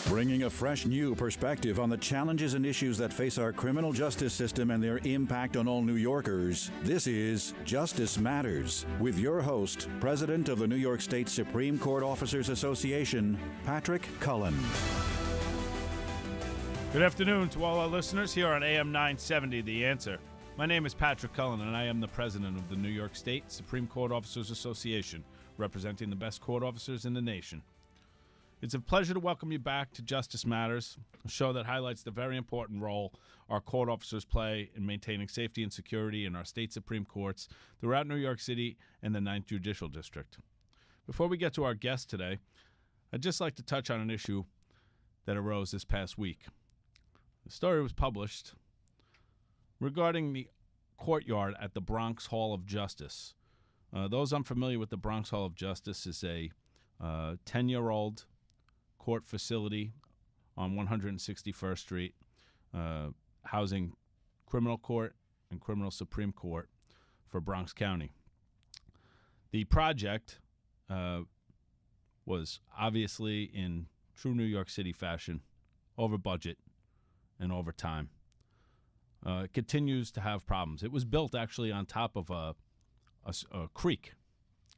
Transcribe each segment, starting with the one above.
Bringing a fresh new perspective on the challenges and issues that face our criminal justice system and their impact on all New Yorkers. This is Justice Matters with your host, President of the New York State Supreme Court Officers Association, Patrick Cullen. Good afternoon to all our listeners here on AM 970, The Answer. My name is Patrick Cullen, and I am the president of the New York State Supreme Court Officers Association, representing the best court officers in the nation. It's a pleasure to welcome you back to Justice Matters, a show that highlights the very important role our court officers play in maintaining safety and security in our state Supreme Courts throughout New York City and the 9th Judicial District. Before we get to our guest today, I'd just like to touch on an issue that arose this past week. The story was published regarding the courtyard at the Bronx Hall of Justice. Those unfamiliar with the Bronx Hall of Justice is a 10-year-old court facility on 161st Street, housing criminal court and criminal Supreme Court for Bronx County. The project was obviously, in true New York City fashion, over budget and over time. It continues to have problems. It was built actually on top of a creek,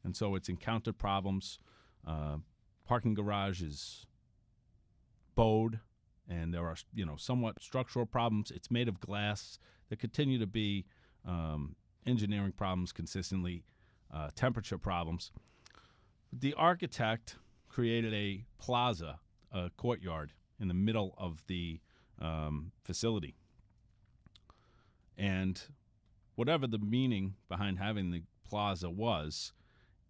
and so it's encountered problems. Parking garage is bowed, and there are somewhat structural problems. It's made of glass. There continue to be engineering problems consistently, temperature problems. The architect created a plaza, a courtyard, in the middle of the facility. And whatever the meaning behind having the plaza was,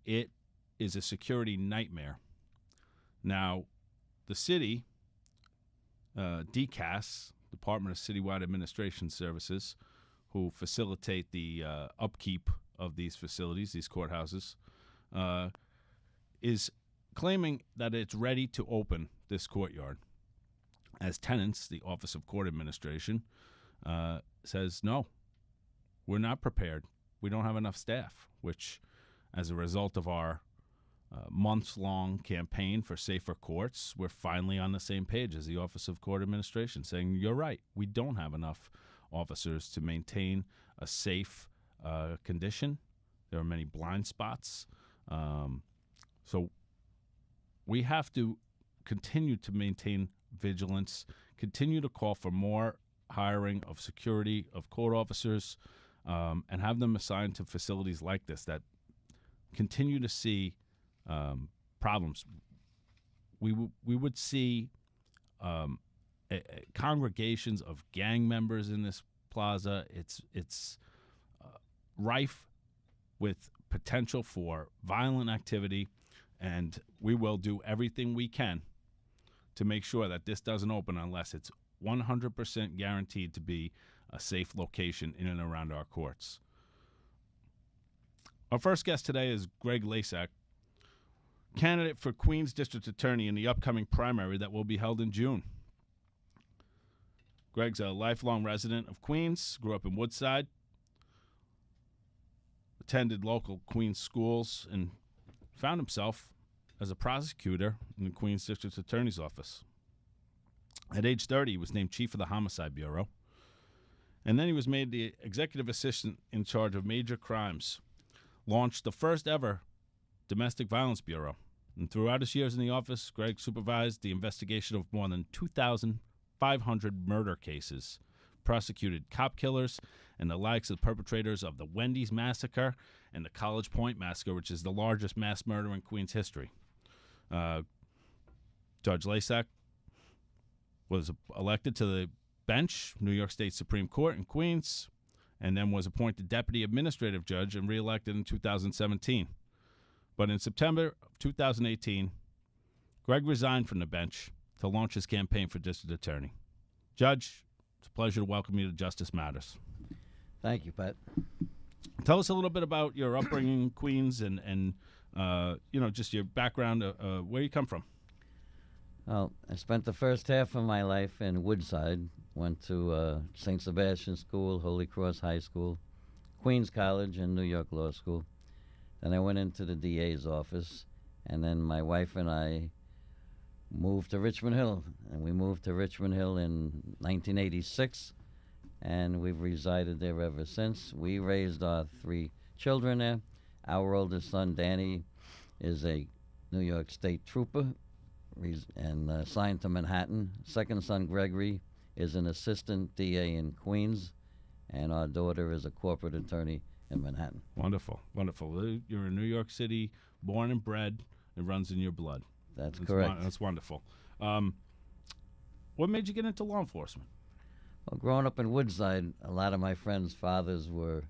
it is a security nightmare. Now, the city, DCAS, Department of Citywide Administration Services, who facilitate the upkeep of these facilities, these courthouses, is claiming that it's ready to open this courtyard. As tenants, the Office of Court Administration says, no, we're not prepared. We don't have enough staff, which, as a result of our months-long campaign for safer courts, we're finally on the same page as the Office of Court Administration, saying, you're right, we don't have enough officers to maintain a safe condition. There are many blind spots. So we have to continue to maintain vigilance, continue to call for more hiring of security of court officers, and have them assigned to facilities like this that continue to see problems. We would see congregations of gang members in this plaza. It's rife with potential for violent activity, and we will do everything we can to make sure that this doesn't open unless it's 100% guaranteed to be a safe location in and around our courts. Our first guest today is Greg Lasak, candidate for Queens District Attorney in the upcoming primary that will be held in June. Greg's a lifelong resident of Queens, grew up in Woodside, attended local Queens schools, and found himself as a prosecutor in the Queens District Attorney's Office. At age 30, he was named chief of the Homicide Bureau, and then he was made the executive assistant in charge of major crimes, launched the first ever domestic violence bureau. And throughout his years in the office, Greg supervised the investigation of more than 2,500 murder cases, prosecuted cop killers and the likes of the perpetrators of the Wendy's Massacre and the College Point Massacre, which is the largest mass murder in Queens history. Judge Lasak was elected to the bench, New York State Supreme Court in Queens, and then was appointed deputy administrative judge and reelected in 2017. But in September of 2018, Greg resigned from the bench to launch his campaign for district attorney. Judge, it's a pleasure to welcome you to Justice Matters. Thank you, Pat. Tell us a little bit about your upbringing in Queens and just your background, where you come from. Well, I spent the first half of my life in Woodside, went to St. Sebastian School, Holy Cross High School, Queens College, and New York Law School. Then I went into the DA's office, and then my wife and I moved to Richmond Hill, and we moved to Richmond Hill in 1986, and we've resided there ever since. We raised our 3 children there. Our oldest son, Danny, is a New York State trooper and assigned to Manhattan. Second son, Gregory, is an assistant DA in Queens, and our daughter is a corporate attorney in Manhattan. Wonderful, wonderful. You're in New York City, born and bred. It runs in your blood. That's correct. That's wonderful. What made you get into law enforcement? Well, growing up in Woodside, a lot of my friends' fathers were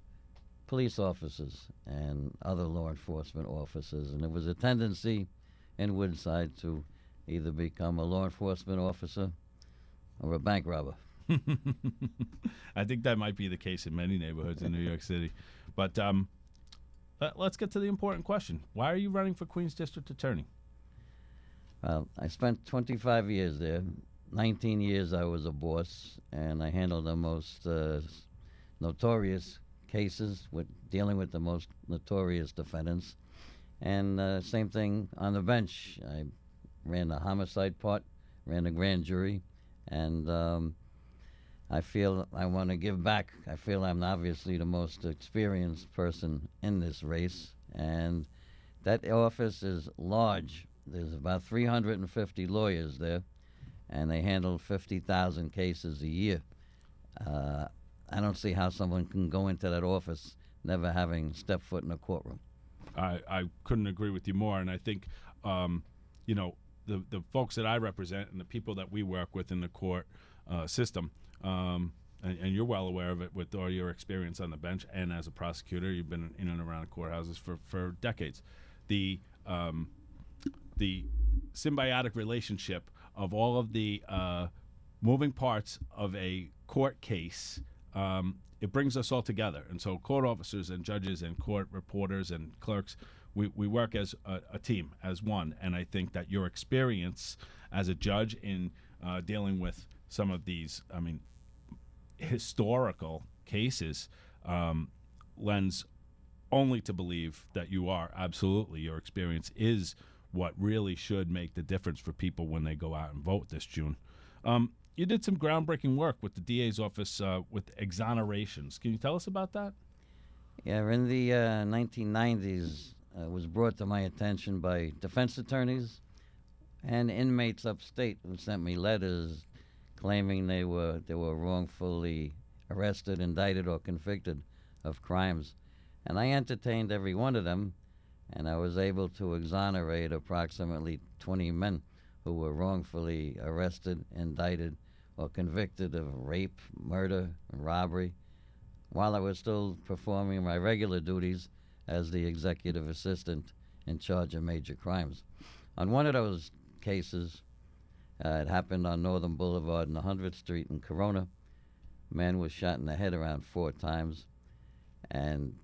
police officers and other law enforcement officers, and there was a tendency in Woodside to either become a law enforcement officer or a bank robber. I think that might be the case in many neighborhoods in New York City. But let's get to the important question. Why are you running for Queens District Attorney? Well, I spent 25 years there. 19 years I was a boss, and I handled the most notorious cases, dealing with the most notorious defendants. And same thing on the bench. I ran the homicide part, ran the grand jury, and I feel I want to give back. I feel I'm obviously the most experienced person in this race, and that office is large. There's about 350 lawyers there, and they handle 50,000 cases a year. I don't see how someone can go into that office never having stepped foot in a courtroom. I couldn't agree with you more, and I think, the folks that I represent and the people that we work with in the court system, and you're well aware of it with all your experience on the bench and as a prosecutor. You've been in and around courthouses for decades. The symbiotic relationship of all of the moving parts of a court case, it brings us all together. And so court officers and judges and court reporters and clerks, we work as a team, as one. And I think that your experience as a judge in dealing with some of these, historical cases lends only to believe that you are absolutely, your experience is what really should make the difference for people when they go out and vote this June. You did some groundbreaking work with the DA's office with exonerations. Can you tell us about that? Yeah, in the 1990s, it was brought to my attention by defense attorneys and inmates upstate who sent me letters claiming they were wrongfully arrested, indicted, or convicted of crimes. And I entertained every one of them, and I was able to exonerate approximately 20 men who were wrongfully arrested, indicted, or convicted of rape, murder, and robbery, while I was still performing my regular duties as the executive assistant in charge of major crimes. On one of those cases, it happened on Northern Boulevard and 100th Street in Corona. A man was shot in the head around 4 times, and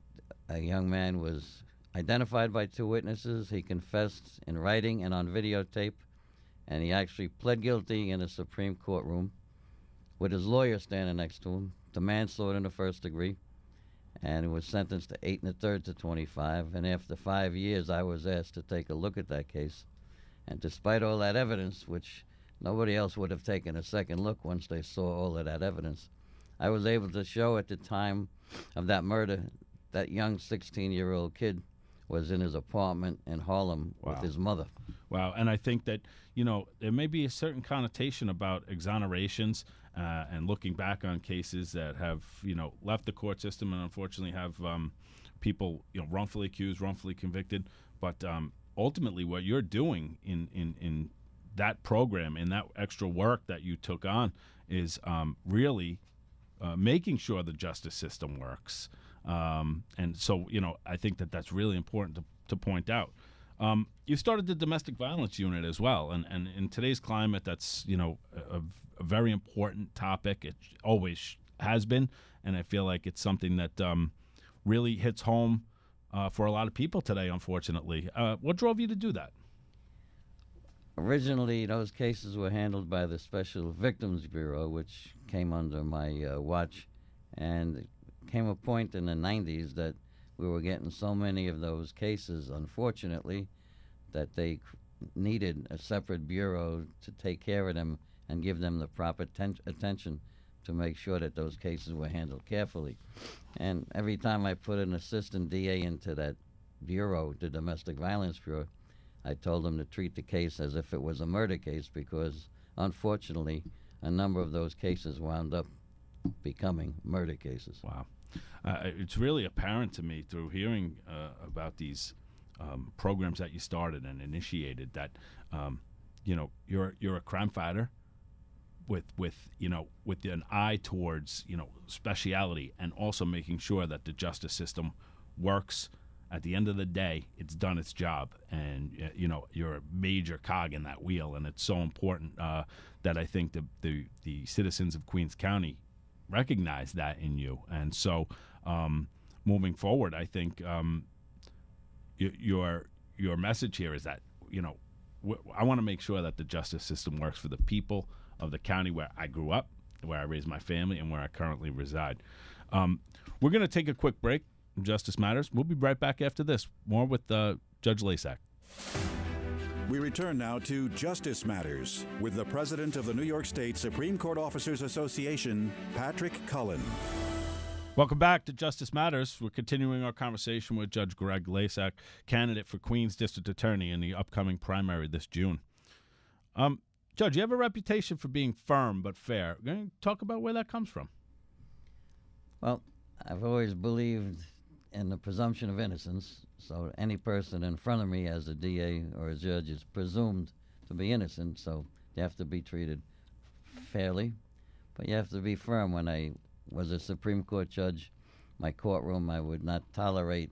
a young man was identified by 2 witnesses. He confessed in writing and on videotape, and he actually pled guilty in a Supreme Court room with his lawyer standing next to him to manslaughter in the first degree, and he was sentenced to 8 1/3 to 25. And after 5 years, I was asked to take a look at that case. And despite all that evidence, which nobody else would have taken a second look once they saw all of that evidence, I was able to show at the time of that murder that young 16-year-old kid was in his apartment in Harlem with his mother. Wow. And I think that, there may be a certain connotation about exonerations and looking back on cases that have, left the court system and unfortunately have people, wrongfully accused, wrongfully convicted. But ultimately what you're doing in that program, in that extra work that you took on, is really making sure the justice system works. And so, I think that that's really important to point out. You started the domestic violence unit as well. And in today's climate, that's, a very important topic. It always has been. And I feel like it's something that really hits home for a lot of people today, unfortunately. What drove you to do that? Originally, those cases were handled by the Special Victims Bureau, which came under my watch. And it came a point in the 90s that we were getting so many of those cases, unfortunately, that they needed a separate bureau to take care of them and give them the proper attention to make sure that those cases were handled carefully. And every time I put an assistant DA into that bureau, the Domestic Violence Bureau, I told them to treat the case as if it was a murder case, because unfortunately a number of those cases wound up becoming murder cases. Wow. It's really apparent to me through hearing about these programs that you started and initiated that you're a crime fighter with an eye towards speciality, and also making sure that the justice system works. At the end of the day, it's done its job, and you're a major cog in that wheel, and it's so important that I think the citizens of Queens County recognize that in you. And so moving forward, I think your message here is that I want to make sure that the justice system works for the people of the county where I grew up, where I raised my family, and where I currently reside. We're going to take a quick break. Justice Matters. We'll be right back after this. More with Judge Lasak. We return now to Justice Matters with the president of the New York State Supreme Court Officers Association, Patrick Cullen. Welcome back to Justice Matters. We're continuing our conversation with Judge Greg Lasak, candidate for Queens District Attorney in the upcoming primary this June. Judge, you have a reputation for being firm but fair. Going to talk about where that comes from? Well, I've always believed in the presumption of innocence, so any person in front of me as a DA or a judge is presumed to be innocent, so you have to be treated fairly, but you have to be firm. When I was a Supreme Court judge, my courtroom, I would not tolerate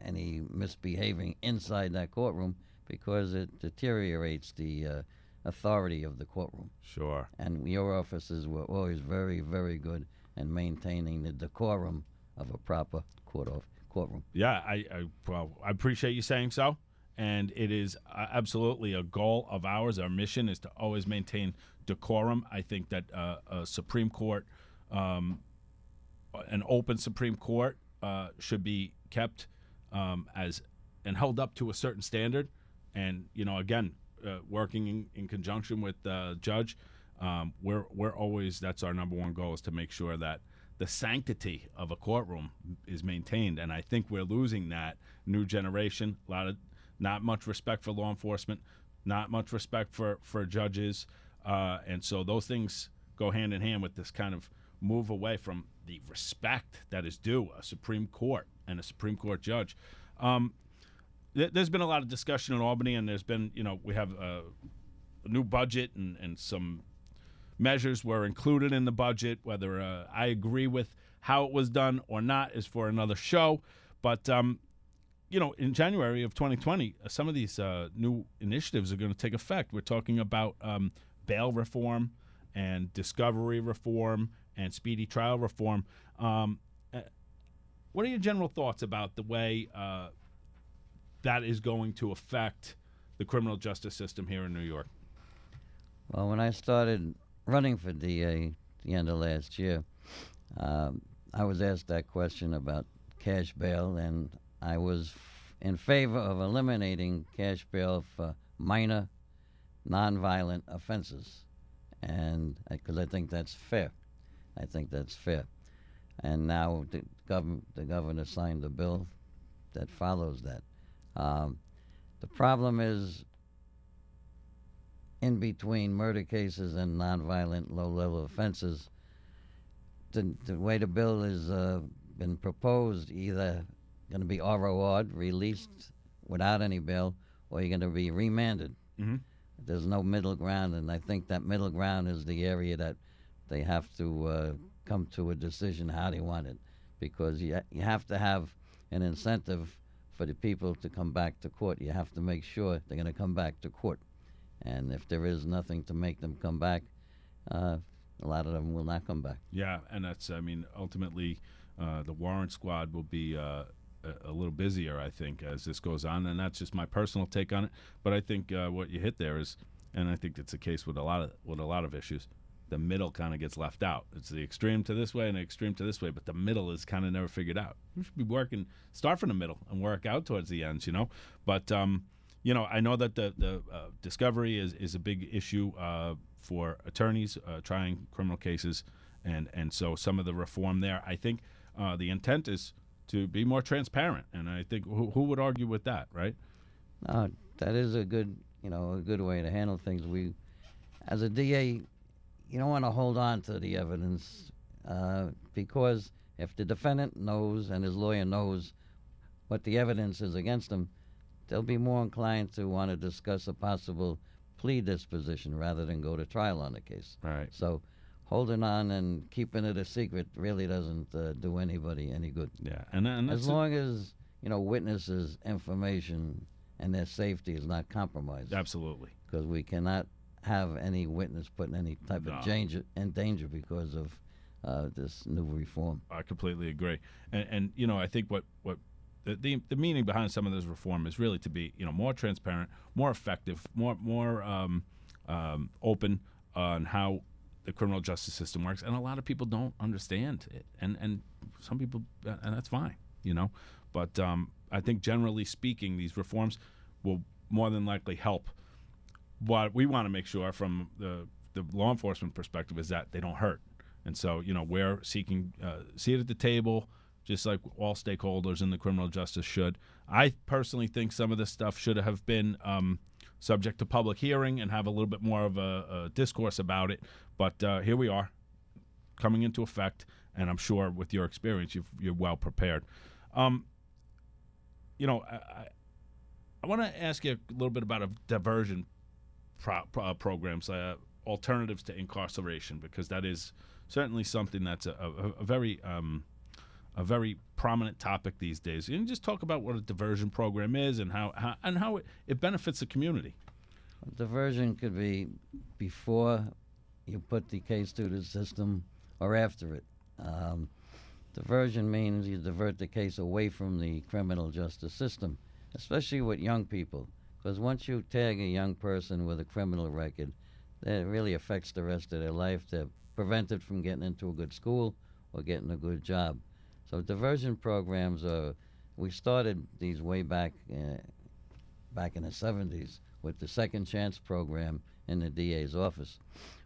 any misbehaving inside that courtroom, because it deteriorates the authority of the courtroom. Sure. And your officers were always very, very good in maintaining the decorum of a proper courtroom. Yeah, I appreciate you saying so, and it is absolutely a goal of ours. Our mission is to always maintain decorum. I think that a Supreme Court, an open Supreme Court, should be kept as and held up to a certain standard. And again, working in conjunction with the judge, we're always, that's our number one goal, is to make sure that the sanctity of a courtroom is maintained. And I think we're losing that new generation. Not much respect for law enforcement, not much respect for judges, and so those things go hand in hand with this kind of move away from the respect that is due a Supreme Court and a Supreme Court judge. There's been a lot of discussion in Albany, and there's been, we have a new budget, and some measures were included in the budget. Whether I agree with how it was done or not is for another show. But, in January of 2020, some of these new initiatives are going to take effect. We're talking about bail reform and discovery reform and speedy trial reform. What are your general thoughts about the way that is going to affect the criminal justice system here in New York? Well, when I started running for DA at the end of last year, I was asked that question about cash bail, and I was in favor of eliminating cash bail for minor, nonviolent offenses, and because I think that's fair. I think that's fair. And now the governor signed a bill that follows that. The problem is, in between murder cases and nonviolent low-level offenses, the way the bill has been proposed, either going to be ROR'd, released without any bail, or you're going to be remanded. Mm-hmm. There's no middle ground, and I think that middle ground is the area that they have to come to a decision how they want it, because you have to have an incentive for the people to come back to court. You have to make sure they're going to come back to court. And if there is nothing to make them come back, a lot of them will not come back. Yeah, and that's, ultimately, the warrant squad will be a little busier, I think, as this goes on. And that's just my personal take on it. But I think what you hit there is, and I think it's the case with a lot of issues, the middle kind of gets left out. It's the extreme to this way and the extreme to this way, but the middle is kind of never figured out. We should be start from the middle and work out towards the ends, But I know that the discovery is a big issue for attorneys trying criminal cases, and so some of the reform there. I think the intent is to be more transparent, and I think who would argue with that, right? That is a good way to handle things. As a DA, you don't want to hold on to the evidence because if the defendant knows and his lawyer knows what the evidence is against him, they'll be more inclined to want to discuss a possible plea disposition rather than go to trial on the case. Right. So holding on and keeping it a secret really doesn't do anybody any good. Yeah, and as long as witnesses' information and their safety is not compromised. Absolutely. Because we cannot have any witness put in any type of danger because of this new reform. I completely agree, and I think what the meaning behind some of this reform is really to be more transparent, more effective, more open on how the criminal justice system works, and a lot of people don't understand it, and some people, and that's fine, But I think generally speaking, these reforms will more than likely help. What we want to make sure from the law enforcement perspective is that they don't hurt. And so, we're seeking seat at the table, just like all stakeholders in the criminal justice should. I personally think some of this stuff should have been subject to public hearing and have a little bit more of a discourse about it. But here we are, coming into effect, and I'm sure with your experience, you're well prepared. I want to ask you a little bit about a diversion programs, alternatives to incarceration, because that is certainly something that's a very prominent topic these days. And just talk about what a diversion program is and how it benefits the community. Diversion could be before you put the case through the system or after it. Diversion means you divert the case away from the criminal justice system, especially with young people. Because once you tag a young person with a criminal record, that really affects the rest of their life. They're prevented from getting into a good school or getting a good job. So diversion programs we started these way back in the 70s with the Second Chance program in the DA's office,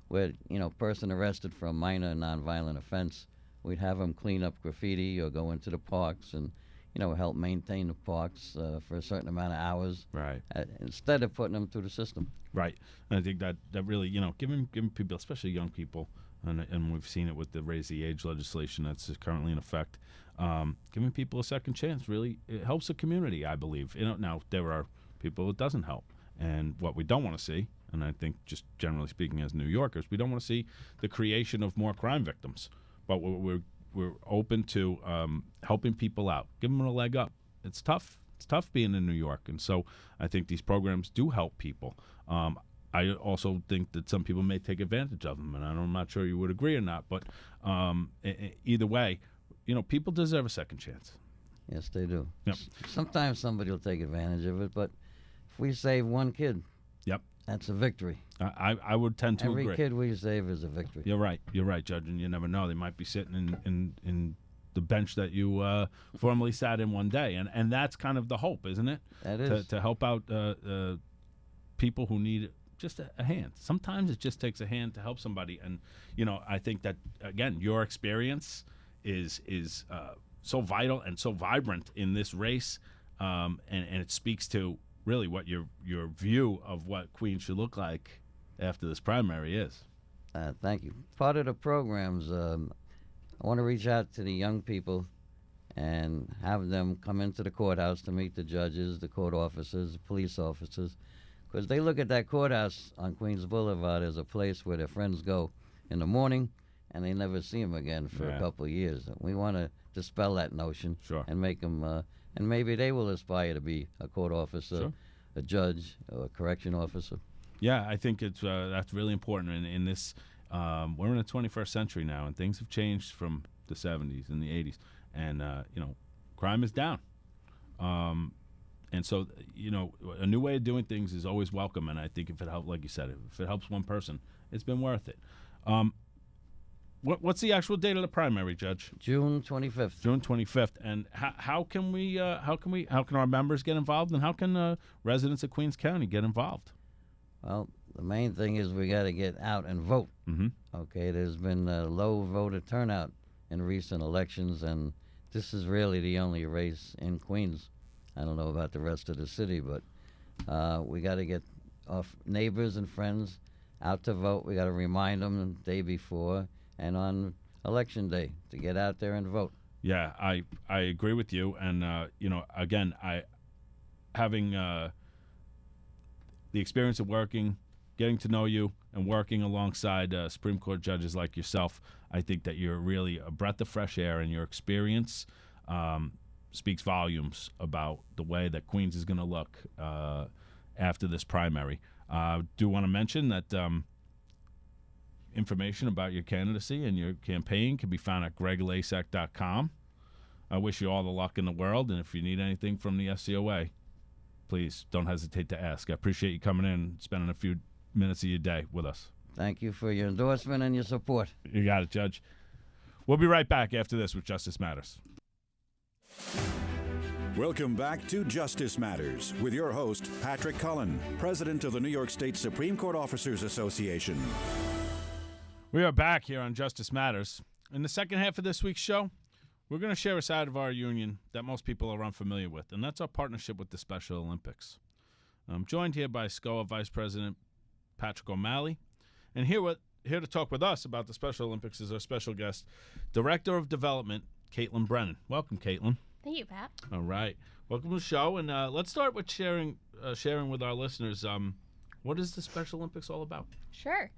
where, person arrested for a minor nonviolent offense, we'd have them clean up graffiti or go into the parks and help maintain the parks for a certain amount of hours. Right. Instead of putting them through the system. Right. And I think that really, giving people, especially young people, and we've seen it with the raise the age legislation that's currently in effect, giving people a second chance really it helps the community, I believe. Now there are people it doesn't help, and what we don't want to see, and I think just generally speaking as New Yorkers, we don't want to see the creation of more crime victims. But we're open to helping people out, giving them a leg up. It's tough. It's tough being in New York, and so I think these programs do help people. I also think that some people may take advantage of them, and I'm not sure you would agree or not. But either way, people deserve a second chance. Yes, they do. Yep. Sometimes somebody will take advantage of it, but if we save one kid, yep, that's a victory. I would tend to agree. Every kid we save is a victory. You're right, Judge, and you never know. They might be sitting in the bench that you formerly sat in one day, and that's kind of the hope, isn't it? That is. To help out people who need just a hand. Sometimes it just takes a hand to help somebody, and I think that again, your experience is so vital and so vibrant in this race, and it speaks to really what your view of what Queens should look like after this primary is. Thank you. Part of the programs, I want to reach out to the young people and have them come into the courthouse to meet the judges, the court officers, the police officers, because they look at that courthouse on Queens Boulevard as a place where their friends go in the morning and they never see them again for a couple of years. We want to dispel that notion. Sure. And make them, and maybe they will aspire to be a court officer, sure, a judge, or a correction officer. Yeah, I think it's that's really important in this. We're in the 21st century now, and things have changed from the 70s and the 80s, and crime is down. And so, a new way of doing things is always welcome, and I think if it helps, like you said, if it helps one person, it's been worth it. What's the actual date of the primary, Judge? June 25th. June 25th. And how can our members get involved, and how can residents of Queens County get involved? Well, the main thing is we got to get out and vote. Mm-hmm. Okay, there's been a low voter turnout in recent elections, and this is really the only race in Queens. I don't know about the rest of the city, but we got to get our neighbors and friends out to vote. We got to remind them the day before and on election day to get out there and vote. Yeah, I agree with you. And, again, having the experience of working, getting to know you, and working alongside Supreme Court judges like yourself, I think that you're really a breath of fresh air, and your experience speaks volumes about the way that Queens is going to look after this primary. Do want to mention that information about your candidacy and your campaign can be found at greglasek.com. I wish you all the luck in the world, and if you need anything from the FCOA, please don't hesitate to ask. I appreciate you coming in and spending a few minutes of your day with us. Thank you for your endorsement and your support. You got it, Judge. We'll be right back after this with Justice Matters. Welcome back to Justice Matters with your host, Patrick Cullen, President of the New York State Supreme Court Officers Association. We are back here on Justice Matters. In the second half of this week's show, we're going to share a side of our union that most people are unfamiliar with, and that's our partnership with the Special Olympics. I'm joined here by SCOA Vice President Patrick O'Malley, and here to talk with us about the Special Olympics is our special guest, Director of Development, Caitlin Brennan. Welcome, Caitlin. Thank you, Pat. All right. Welcome to the show, and let's start with sharing with our listeners, what is the Special Olympics all about? Sure.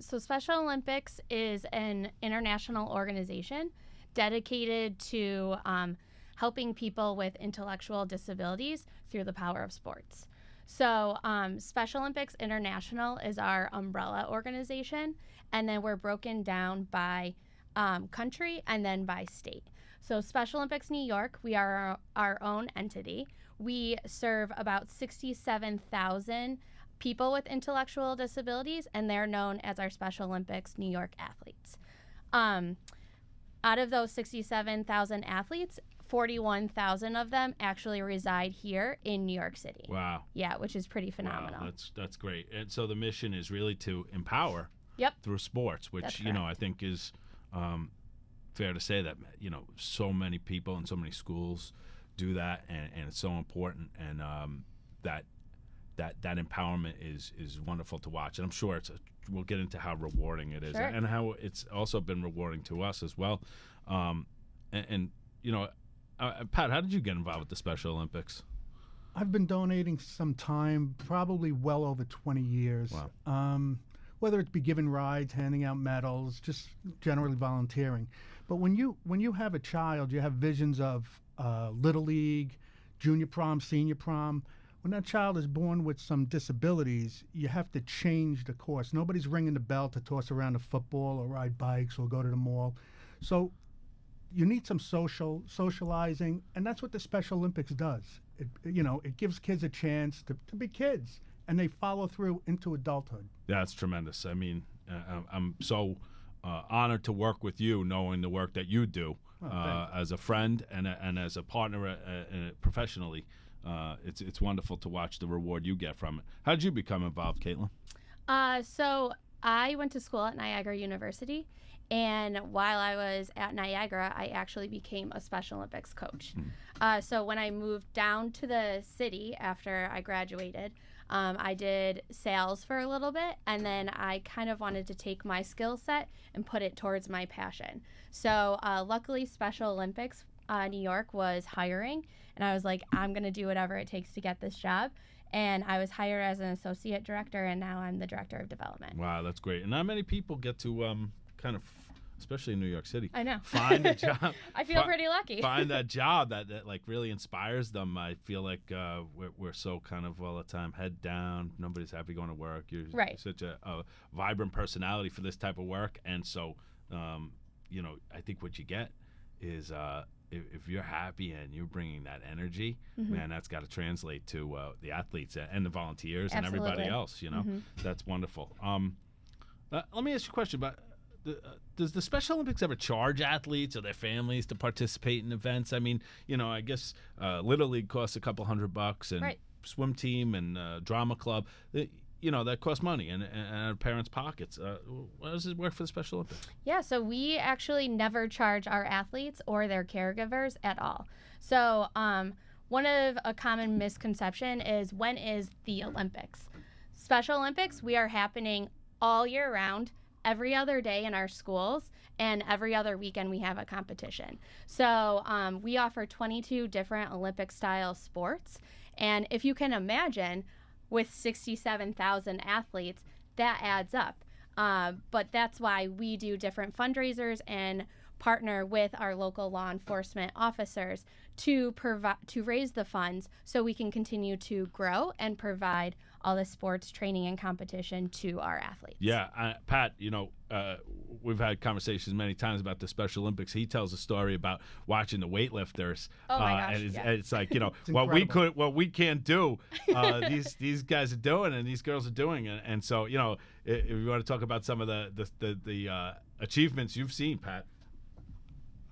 So Special Olympics is an international organization dedicated to helping people with intellectual disabilities through the power of sports. So Special Olympics International is our umbrella organization, and then we're broken down by country and then by state. So Special Olympics New York, we are our own entity. We serve about 67,000 people with intellectual disabilities, and they're known as our Special Olympics New York athletes. Out of those 67,000 athletes, 41,000 of them actually reside here in New York City. Wow. Yeah, which is pretty phenomenal. Wow, that's great. And so the mission is really to empower through sports, which, I think is fair to say that, so many people and so many schools do that, and it's so important, and that empowerment is wonderful to watch. And I'm sure we'll get into how rewarding it is, and how it's also been rewarding to us as well. Pat, how did you get involved with the Special Olympics? I've been donating some time, probably well over 20 years. Wow. Whether it be giving rides, handing out medals, just generally volunteering. But when you have a child, you have visions of Little League, junior prom, senior prom. When that child is born with some disabilities, you have to change the course. Nobody's ringing the bell to toss around a football or ride bikes or go to the mall. So you need some socializing, and that's what the Special Olympics does. It gives kids a chance to be kids, and they follow through into adulthood. That's tremendous. I mean, I'm so honored to work with you, knowing the work that you do as a friend and as a partner professionally. It's wonderful to watch the reward you get from it. How did you become involved, Caitlin? So I went to school at Niagara University, and while I was at Niagara, I actually became a Special Olympics coach. So when I moved down to the city after I graduated, I did sales for a little bit, and then I kind of wanted to take my skill set and put it towards my passion. So luckily, Special Olympics New York was hiring, and I was like, I'm going to do whatever it takes to get this job. And I was hired as an associate director, and now I'm the director of development. Wow, that's great. And not many people get to kind of, especially in New York City, I know, find a job. I feel pretty lucky. Find that job that like really inspires them. I feel like we're so kind of all the time head down. Nobody's happy going to work. You're such a vibrant personality for this type of work, and so I think what you get is if you're happy and you're bringing that energy, man, that's got to translate to the athletes and the volunteers and everybody else. That's wonderful. Let me ask you a question about does the Special Olympics ever charge athletes or their families to participate in events? I mean, I guess Little League costs a couple $100, and Right. swim team and drama club, that costs money and out of parents' pockets. How does it work for the Special Olympics? Yeah, so we actually never charge our athletes or their caregivers at all. So one of a common misconception is, when is the Olympics? Special Olympics, we are happening all year round, every other day in our schools, and every other weekend we have a competition. So we offer 22 different Olympic-style sports. And if you can imagine, with 67,000 athletes, that adds up. But that's why we do different fundraisers and partner with our local law enforcement officers to raise the funds so we can continue to grow and provide all the sports training and competition to our athletes. Yeah, Pat, we've had conversations many times about the Special Olympics. He tells a story about watching the weightlifters. Oh my gosh, and yeah. it's like, It's what we can't do, these guys are doing and these girls are doing. And so, if you want to talk about some of the achievements you've seen, Pat.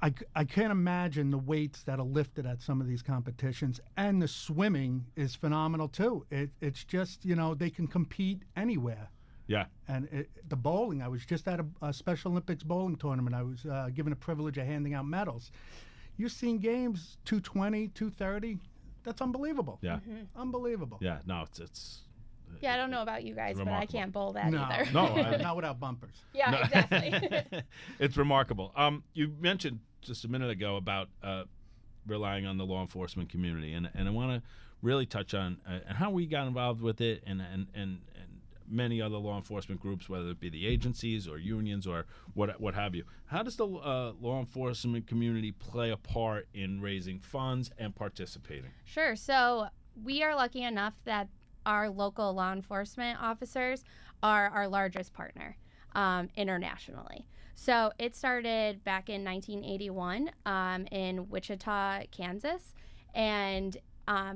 I can't imagine the weights that are lifted at some of these competitions, and the swimming is phenomenal too. It's just, they can compete anywhere. Yeah. And the bowling, I was just at a Special Olympics bowling tournament. I was given the privilege of handing out medals. You've seen games 220, 230. That's unbelievable. Yeah. Unbelievable. Yeah. No, it's Yeah, I don't know about you guys, but I remarkable. can't bowl that No, either. No, not without bumpers. Yeah, exactly. It's remarkable. You mentioned just a minute ago about relying on the law enforcement community, and I want to really touch on how we got involved with it, and many other law enforcement groups, whether it be the agencies or unions or what have you. How does the law enforcement community play a part in raising funds and participating? Sure. So we are lucky enough that our local law enforcement officers are our largest partner internationally. So it started back in 1981 in Wichita, Kansas, and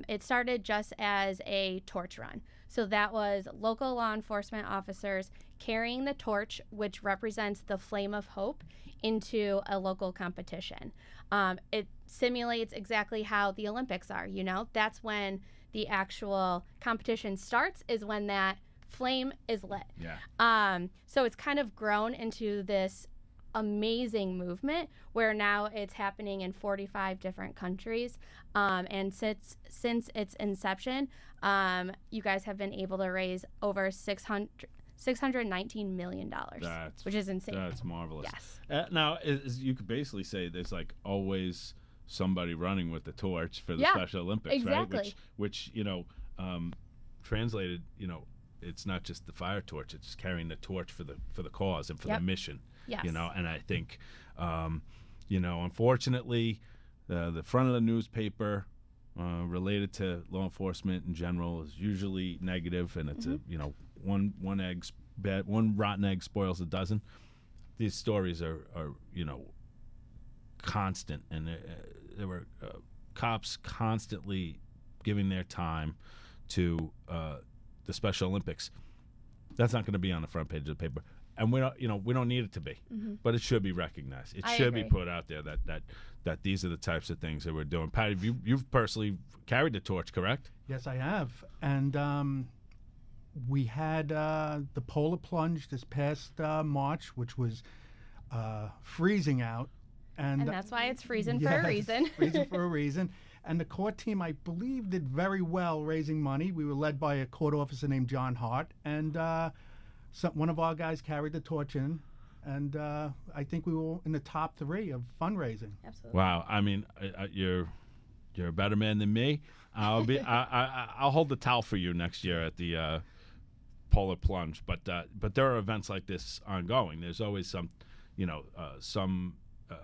it started just as a torch run. So that was local law enforcement officers carrying the torch, which represents the flame of hope, into a local competition. It simulates exactly how the Olympics are, That's when the actual competition starts, is when that flame is lit. Yeah. So it's kind of grown into this amazing movement where now it's happening in 45 different countries. And since its inception, you guys have been able to raise over $619 million, which is insane. That's marvelous. Yes. Now, you could basically say there's like always somebody running with the torch for the Yeah, Special Olympics, exactly. right? Which translated, it's not just the fire torch; it's carrying the torch for the cause and for the mission. Yes. And I think, unfortunately, the front of the newspaper related to law enforcement in general is usually negative, and it's one rotten egg spoils a dozen. These stories are constant, and there were cops constantly giving their time to the Special Olympics. That's not going to be on the front page of the paper, and we don't need it to be, but it should be recognized. It should be put out there that these are the types of things that we're doing. Patty, you've personally carried the torch, correct? Yes, I have, and we had the polar plunge this past March, which was freezing out. And that's why it's freezing for a reason. Freezing for a reason. And the court team, I believe, did very well raising money. We were led by a court officer named John Hart, and one of our guys carried the torch in, and I think we were in the top 3 of fundraising. Absolutely. Wow. I mean, you're a better man than me. I'll hold the towel for you next year at the polar plunge. But there are events like this ongoing. There's always some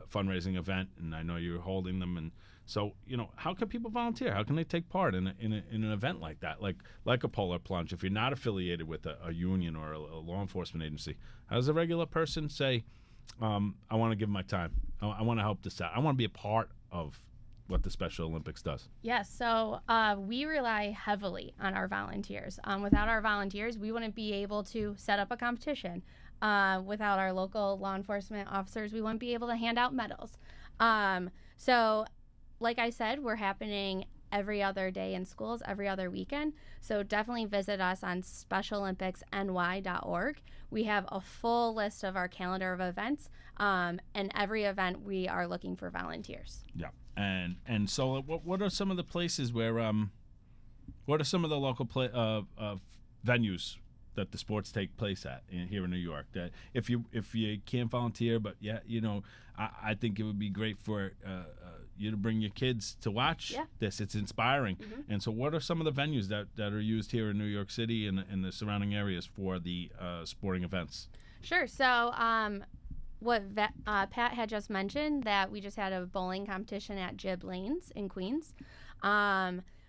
fundraising event, and I know you're holding them. And so, how can people volunteer? How can they take part in an event like that, like a polar plunge? If you're not affiliated with a union or a law enforcement agency, how does a regular person say, I want to give my time, I want to help this out, I want to be a part of what the Special Olympics does? Yes, so we rely heavily on our volunteers. Without our volunteers, we wouldn't be able to set up a competition. without our local law enforcement officers, we wouldn't be able to hand out medals. So, like I said, we're happening every other day in schools, every other weekend. So definitely visit us on specialolympicsny.org. We have a full list of our calendar of events, and every event we are looking for volunteers. Yeah, and so what are some of the places where what are some of the local venues that the sports take place at here in New York? That if you can't volunteer, but I think it would be great for you to bring your kids to watch this. It's inspiring. Mm-hmm. And so what are some of the venues that are used here in New York City and in the surrounding areas for the sporting events? Sure. So what Pat had just mentioned, that we just had a bowling competition at Jib Lanes in Queens.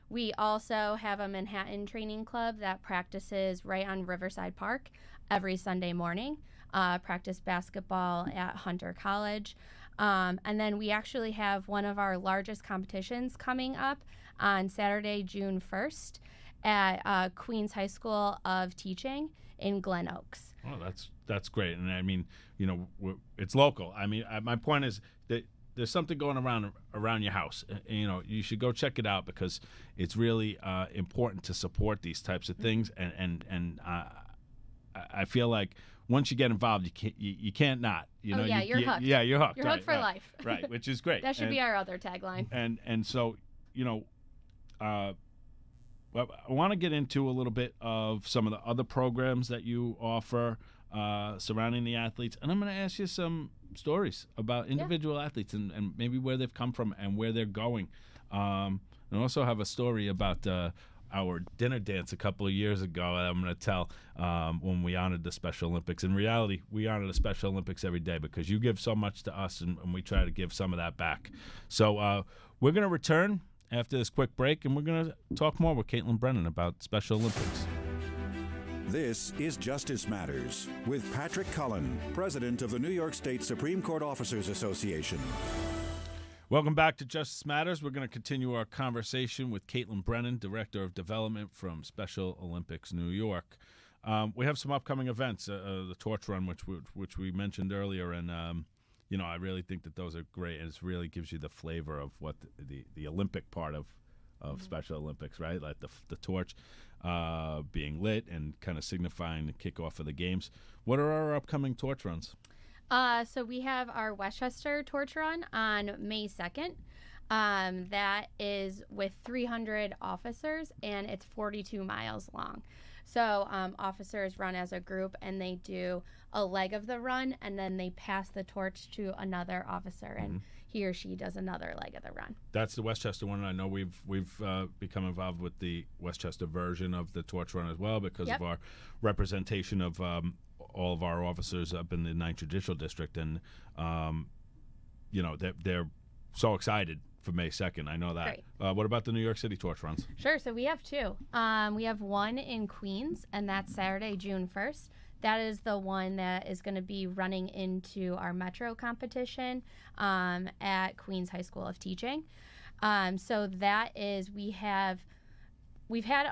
We also have a Manhattan training club that practices right on Riverside Park every Sunday morning, practice basketball at Hunter College. And then we actually have one of our largest competitions coming up on Saturday, June 1st at Queens High School of Teaching in Glen Oaks. Oh, that's great. And I mean, it's local. I mean, my point is that there's something going around your house. You should go check it out because it's really important to support these types of things. And I feel like once you get involved, you can't not. You're hooked. Yeah, you're hooked. You're hooked for life. Right, which is great. That should be our other tagline. And so, I want to get into a little bit of some of the other programs that you offer surrounding the athletes. And I'm going to ask you some stories about individual athletes and maybe where they've come from and where they're going. And I also have a story about our dinner dance a couple of years ago that I'm going to tell when we honored the Special Olympics. In reality, we honor the Special Olympics every day because you give so much to us, and we try to give some of that back. So we're going to return after this quick break, and we're going to talk more with Caitlin Brennan about Special Olympics. This is Justice Matters with Patrick Cullen, president of the New York State Supreme Court Officers Association. Welcome back to Justice Matters. We're going to continue our conversation with Caitlin Brennan, Director of Development from Special Olympics New York. We have some upcoming events, the Torch Run, which we mentioned earlier, and I really think that those are great, and it really gives you the flavor of what the Olympic part of Special Olympics, right? Like the torch being lit and kind of signifying the kickoff of the games. What are our upcoming torch runs? So we have our Westchester Torch Run on May 2nd. That is with 300 officers, and it's 42 miles long. So officers run as a group, and they do a leg of the run, and then they pass the torch to another officer, and he or she does another leg of the run. That's the Westchester one. I know we've become involved with the Westchester version of the Torch Run as well because of our representation of all of our officers up in the 9th Judicial District, and they're so excited for May 2nd. I know that. What about the New York City Torch Runs? Sure. So we have two. We have one in Queens, and that's Saturday, June 1st. That is the one that is going to be running into our Metro competition at Queens High School of Teaching. So that is, we've had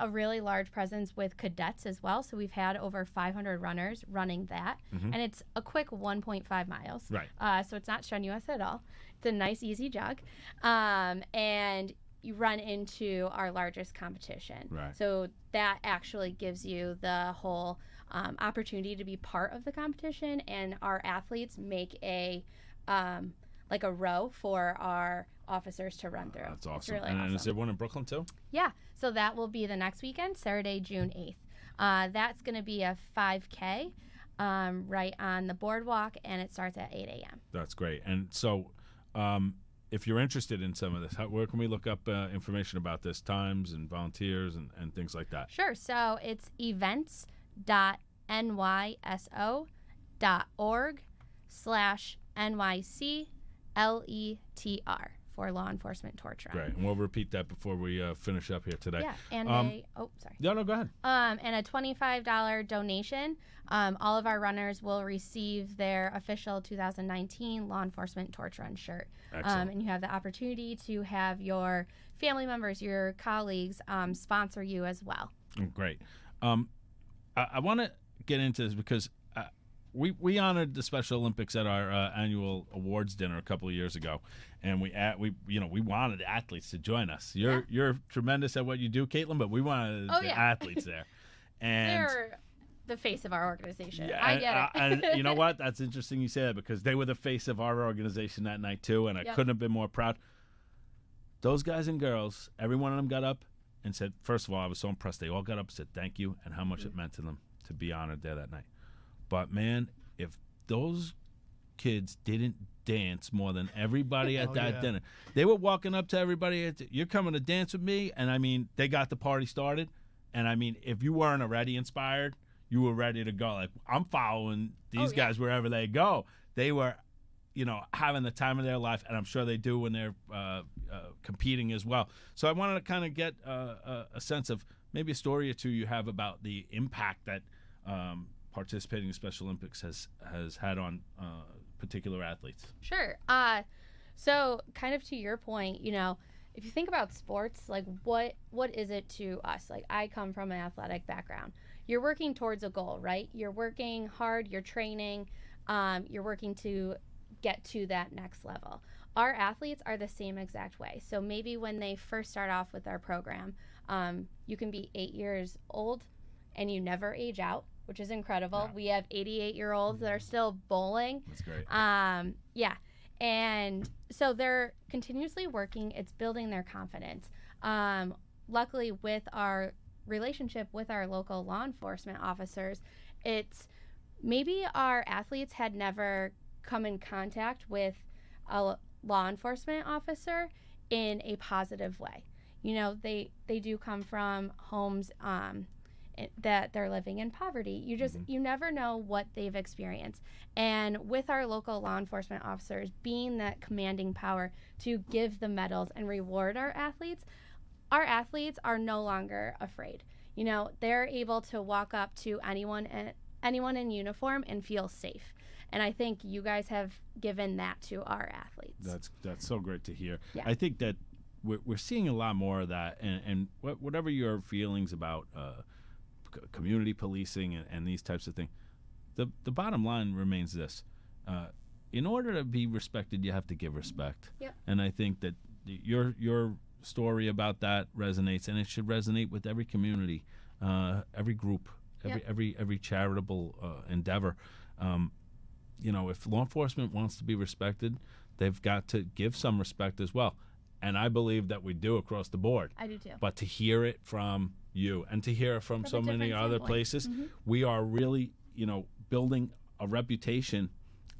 a really large presence with cadets as well. So we've had over 500 runners running that. And it's a quick 1.5 miles. Right. So it's not strenuous at all. It's a nice, easy jog. And you run into our largest competition. Right. So that actually gives you the whole opportunity to be part of the competition. And our athletes make a row for our officers to run through. That's awesome. It's really and awesome. Is there one in Brooklyn too? Yeah, so that will be the next weekend, Saturday, June 8th. That's going to be a 5K right on the boardwalk, and it starts at 8 a.m. That's great. And so if you're interested in some of this, where can we look up information about this, times and volunteers and things like that? Sure, so it's events.nyso.org/NYCLETR. For Law Enforcement Torch Run. Great, and we'll repeat that before we finish up here today. Yeah, and sorry. No, go ahead. And a $25 donation. All of our runners will receive their official 2019 Law Enforcement Torch Run shirt. Excellent. And you have the opportunity to have your family members, your colleagues, sponsor you as well. Great. I want to get into this because we honored the Special Olympics at our annual awards dinner a couple of years ago, and we wanted athletes to join us. You're tremendous at what you do, Caitlin, but we wanted the athletes there, and they're the face of our organization. Yeah, I get it. And you know what? That's interesting you say that, because they were the face of our organization that night too, and I couldn't have been more proud. Those guys and girls, every one of them got up and said, first of all, I was so impressed. They all got up and said thank you and how much it meant to them to be honored there that night. But, man, if those kids didn't dance more than everybody at that dinner, they were walking up to everybody, you're coming to dance with me? And, I mean, they got the party started. And, I mean, if you weren't already inspired, you were ready to go. Like, I'm following these guys wherever they go. They were, having the time of their life, and I'm sure they do when they're competing as well. So I wanted to kind of get a sense of maybe a story or two you have about the impact that participating in Special Olympics has had on particular athletes. Sure. So kind of to your point, if you think about sports, like what is it to us? Like, I come from an athletic background. You're working towards a goal, right? You're working hard, you're training, you're working to get to that next level. Our athletes are the same exact way. So maybe when they first start off with our program, you can be 8 years old and you never age out, which is incredible. Yeah. We have 88-year-olds that are still bowling. That's great. And so they're continuously working. It's building their confidence. Luckily, with our relationship with our local law enforcement officers, it's maybe our athletes had never come in contact with a law enforcement officer in a positive way. They do come from homes that they're living in poverty. You never know what they've experienced. And with our local law enforcement officers being that commanding power to give the medals and reward our athletes are no longer afraid. They're able to walk up to anyone in uniform and feel safe. And I think you guys have given that to our athletes. That's so great to hear. Yeah. I think that we're seeing a lot more of that. And whatever your feelings about community policing and these types of things, the bottom line remains this. In order to be respected, you have to give respect. Yep. And I think that your story about that resonates, and it should resonate with every community, every group, every charitable endeavor. If law enforcement wants to be respected, they've got to give some respect as well. And I believe that we do across the board. I do too. But to hear it from you and to hear it from so many other places, we are really, building a reputation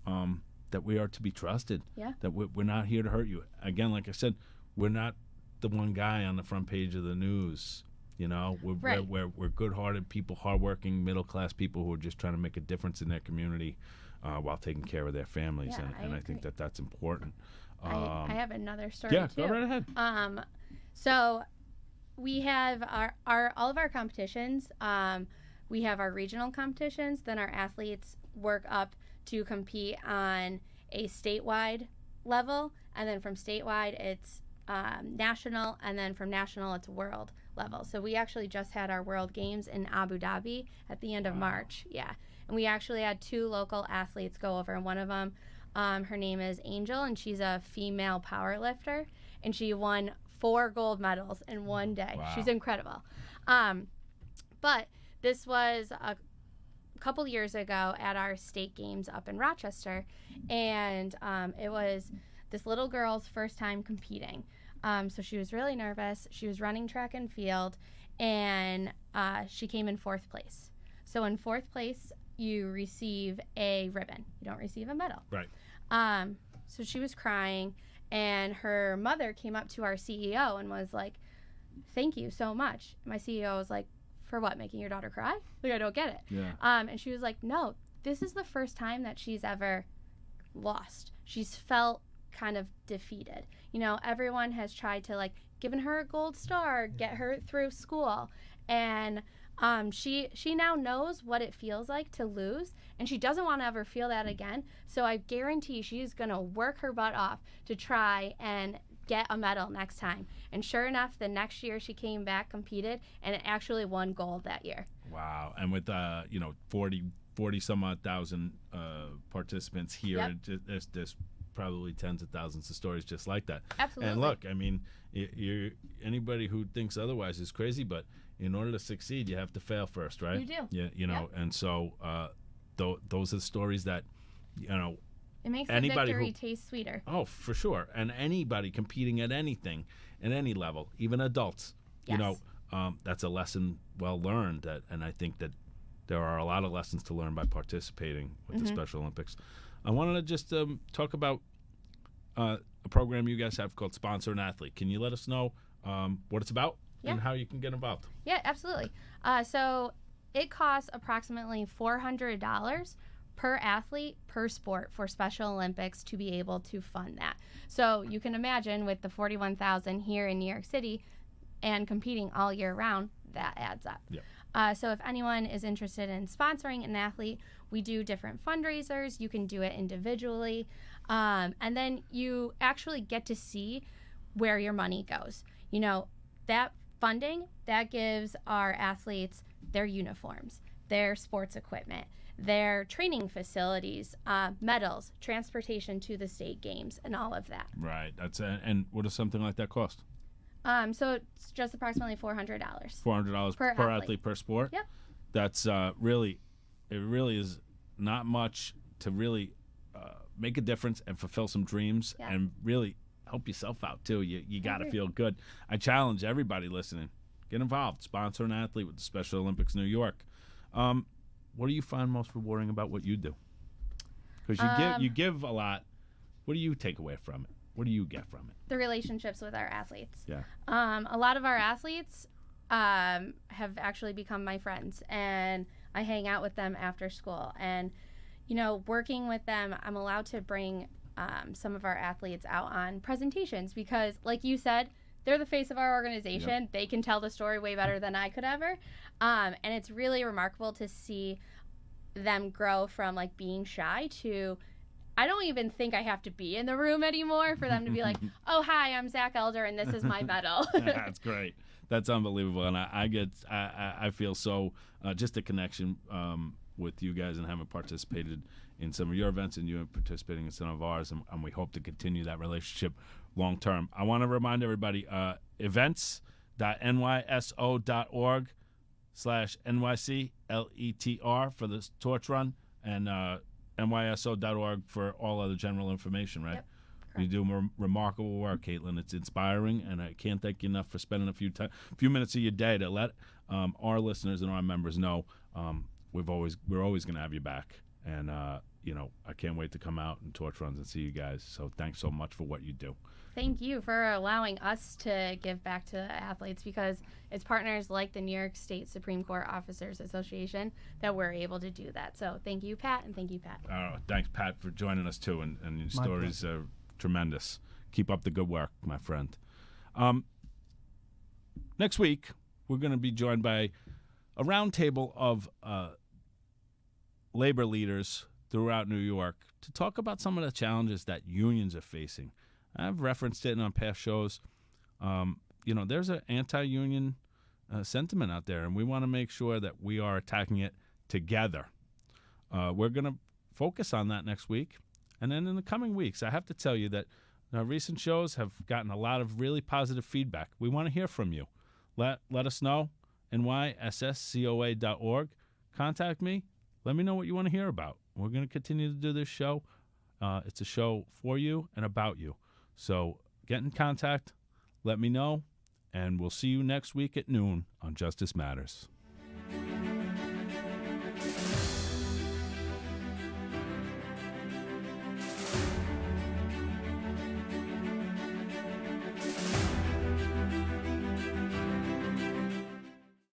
that we are to be trusted. Yeah. That we're not here to hurt you. Again, like I said, we're not the one guy on the front page of the news. We're good-hearted people, hardworking, middle-class people who are just trying to make a difference in their community while taking care of their families. Yeah, and I think that that's important. I have another story too. Yeah, go right ahead. So we have all of our competitions. We have our regional competitions. Then our athletes work up to compete on a statewide level, and then from statewide it's national, and then from national it's world level. So we actually just had our World Games in Abu Dhabi at the end of March. Yeah, and we actually had 2 local athletes go over, and one of them, her name is Angel, and she's a female power lifter, and she won 4 gold medals in one day. Wow. She's incredible. But this was a couple years ago at our state games up in Rochester, and it was this little girl's first time competing. So she was really nervous. She was running track and field, and she came in 4th place. So in 4th place, you receive a ribbon. You don't receive a medal. Right. So she was crying, and her mother came up to our CEO and was like, "Thank you so much." My CEO was like, "For what, making your daughter cry? Like, I don't get it." Yeah. And she was like, "No, this is the first time that she's ever lost. She's felt kind of defeated. Everyone has tried to given her a gold star, get her through school, and she now knows what it feels like to lose, and she doesn't want to ever feel that again. So I guarantee she's going to work her butt off to try and get a medal next time." And sure enough, the next year she came back, competed, and actually won gold that year. Wow. And with 40 40 some odd thousand participants here. Yep. And there's probably tens of thousands of stories just like that. Absolutely. And look, I mean, anybody who thinks otherwise is crazy, but in order to succeed, you have to fail first, right? You do. Yeah, Yep. And so those are the stories that, It makes the anybody victory who- taste sweeter. oh, for sure. And anybody competing at anything, at any level, even adults, Yes. that's a lesson well learned. And I think that there are a lot of lessons to learn by participating with the Special Olympics. I wanted to just talk about a program you guys have called Sponsor an Athlete. Can you let us know what it's about Yeah. and how you can get involved? Yeah, absolutely. So it costs approximately $400 per athlete per sport for Special Olympics to be able to fund that. So you can imagine with the 41,000 here in New York City and competing all year round, that adds up. Yep. So if anyone is interested in sponsoring an athlete, we do different fundraisers. You can do it individually. And then you actually get to see where your money goes. That funding, that gives our athletes their uniforms, their sports equipment, their training facilities, medals, transportation to the state games, and all of that. Right. And what does something like that cost? So it's just approximately $400. $400 Per per athlete. athlete per sport. Yep. That's it really is not much to really make a difference and fulfill some dreams Yeah. and really help yourself out too. You got to agree. feel good. I challenge everybody listening, get involved, sponsor an athlete with the Special Olympics New York. What do you find most rewarding about what you do? Because you give a lot. What do you take away from it? What do you get from it? The relationships with our athletes. Yeah. A lot of our athletes have actually become my friends, and I hang out with them after school. And, working with them, I'm allowed to bring some of our athletes out on presentations because, like you said, they're the face of our organization. Yep. They can tell the story way better than I could ever. And it's really remarkable to see them grow from like being shy to, I don't even think I have to be in the room anymore for them to be like, oh, hi, I'm Zach Elder, and this is my medal. That's great. That's unbelievable. And I feel so, just a connection with you guys and having participated in some of your events and you participating in some of ours. And we hope to continue that relationship long term. I want to remind everybody, events.nysO.org/NYCLETR for the torch run and NYSO.org for all other general information, right? Yep. You do remarkable work, Caitlin. It's inspiring, and I can't thank you enough for spending a few minutes of your day to let our listeners and our members know we're always going to have you back. And I can't wait to come out and torch runs and see you guys. So thanks so much for what you do. Thank you for allowing us to give back to athletes because it's partners like the New York State Supreme Court Officers Association that we're able to do that. So thank you, Pat, and thank you, Pat. Thanks, Pat, for joining us too, and your stories are tremendous. Keep up the good work, my friend. Next week, we're going to be joined by a roundtable of labor leaders throughout New York to talk about some of the challenges that unions are facing. I've referenced it on past shows. There's an anti-union sentiment out there, and we want to make sure that we are attacking it together. We're going to focus on that next week. And then in the coming weeks, I have to tell you that our recent shows have gotten a lot of really positive feedback. We want to hear from you. Let us know, nysscoa.org. Contact me. Let me know what you want to hear about. We're going to continue to do this show. It's a show for you and about you. So get in contact, let me know, and we'll see you next week at noon on Justice Matters.